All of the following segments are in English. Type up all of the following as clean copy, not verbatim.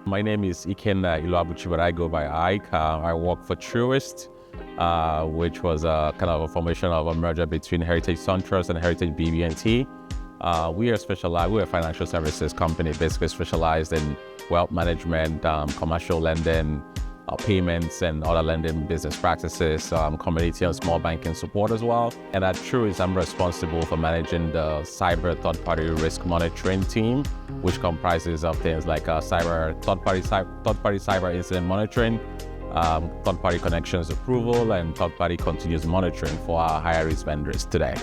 My name is Ikenna Iluabuchi, but I go by Ike. I work for Truist, which was a kind of a formation of a merger between Heritage SunTrust and Heritage BB&T. We're a financial services company, basically specialized in wealth management, commercial lending, payments and other lending business practices, community and small banking support as well. And at Truist, I'm responsible for managing the cyber third-party risk monitoring team, which comprises of things like third-party cyber incident monitoring, third-party connections approval, and third-party continuous monitoring for our higher risk vendors today.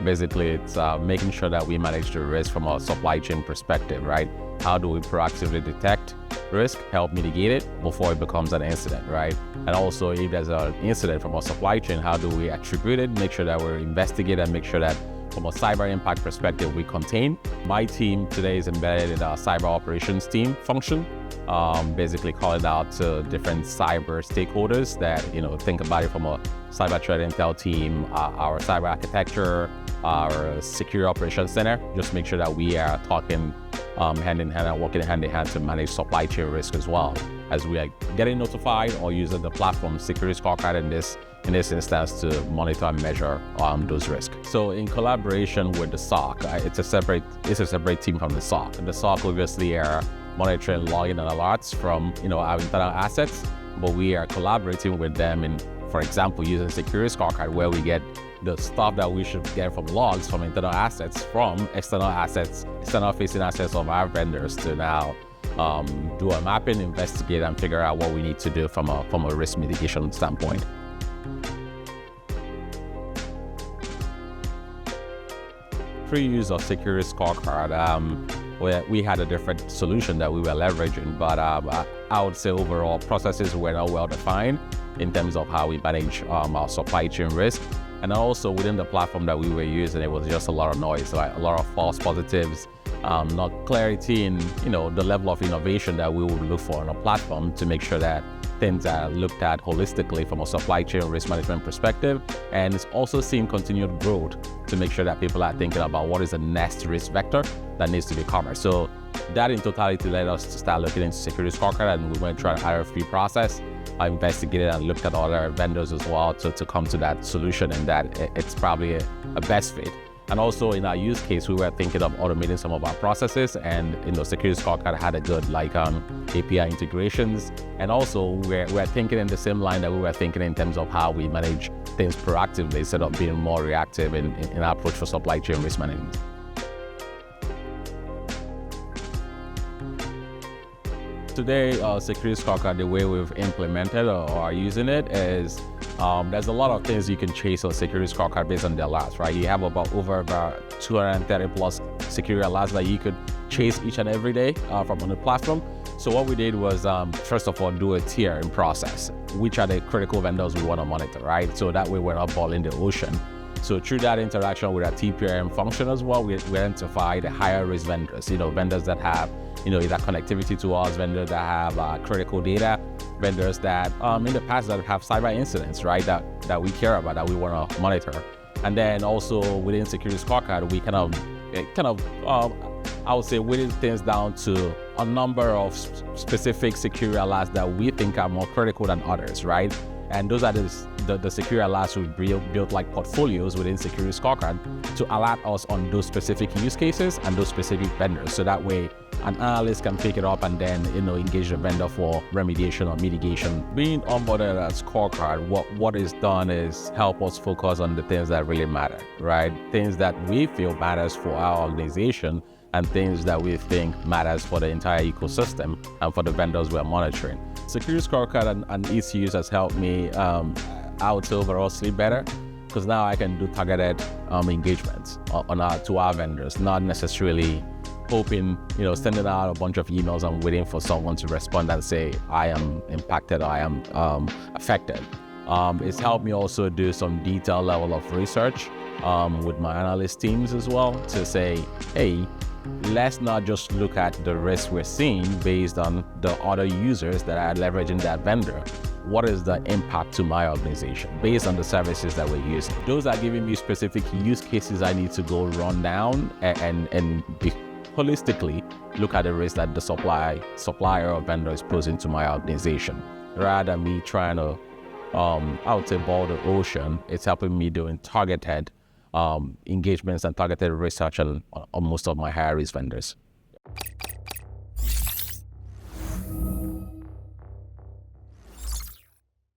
Basically, it's making sure that we manage the risk from a supply chain perspective, right? How do we proactively detect risk, help mitigate it before it becomes an incident, right? And also, if there's an incident from our supply chain, how do we attribute it, make sure that we investigate and make sure that from a cyber impact perspective, we contain. My team today is embedded in our cyber operations team function, basically calling out to different cyber stakeholders that, think about it from a cyber threat intel team, our cyber architecture, our security operations center, just make sure that we are talking hand in hand and working hand in hand to manage supply chain risk as well, as we are getting notified or using the platform SecurityScorecard in this instance to monitor and measure those risks. So in collaboration with the SOC, it's a separate team from the SOC. The SOC obviously are monitoring logging and alerts from our internal assets, but we are collaborating with them in, for example, using SecurityScorecard, where we get the stuff that we should get from logs from internal assets, from external facing assets of our vendors to now do a mapping, investigate, and figure out what we need to do from a risk mitigation standpoint. Pre-use of SecurityScorecard, we had a different solution that we were leveraging, but I would say overall processes were not well defined in terms of how we manage our supply chain risk. And also within the platform that we were using, it was just a lot of noise, so a lot of false positives, not clarity in the level of innovation that we would look for on a platform to make sure that things are looked at holistically from a supply chain risk management perspective. And it's also seeing continued growth to make sure that people are thinking about what is the next risk vector that needs to be covered. So that in totality led us to start looking into SecurityScorecard, and we went through an RFP process. I investigated and looked at other vendors as well to come to that solution, and that it's probably a best fit. And also in our use case, we were thinking of automating some of our processes, and SecurityScorecard had a good API integrations. And also we're thinking in the same line that we were thinking in terms of how we manage things proactively instead of being more reactive in our approach for supply chain risk management. Today, SecurityScorecard, the way we've implemented or are using it is there's a lot of things you can chase on SecurityScorecard based on the alerts, right? You have over 230 plus security alerts that you could chase each and every day from on the platform. So what we did was, first of all, do a tiering process. Which are the critical vendors we want to monitor, right? So that way we're not boiling the ocean. So through that interaction with our TPRM function as well, we identify the higher risk vendors, vendors that have either connectivity to us, vendors that have critical data, vendors that in the past that have cyber incidents, right, that we care about, that we want to monitor. And then also within SecurityScorecard, we I would say whittle things down to a number of specific security alerts that we think are more critical than others, right? And those are the security alerts we built like portfolios within SecurityScorecard to alert us on those specific use cases and those specific vendors. So that way an analyst can pick it up and then engage the vendor for remediation or mitigation. Being onboarded at Scorecard, what is done is help us focus on the things that really matter, right? Things that we feel matters for our organization and things that we think matters for the entire ecosystem and for the vendors we're monitoring. SecurityScorecard and its use has helped me, I would say overall sleep better, because now I can do targeted engagements to our vendors, not necessarily hoping, sending out a bunch of emails and waiting for someone to respond and say, I am impacted, or I am affected. It's helped me also do some detailed level of research with my analyst teams as well to say, hey, let's not just look at the risk we're seeing based on the other users that are leveraging that vendor. What is the impact to my organization based on the services that we're using? Those are giving me specific use cases I need to go run down and holistically look at the risk that the supplier or vendor is posing to my organization. Rather than me trying to, I would say, boil the ocean, it's helping me doing targeted engagements and targeted research on most of my higher risk vendors.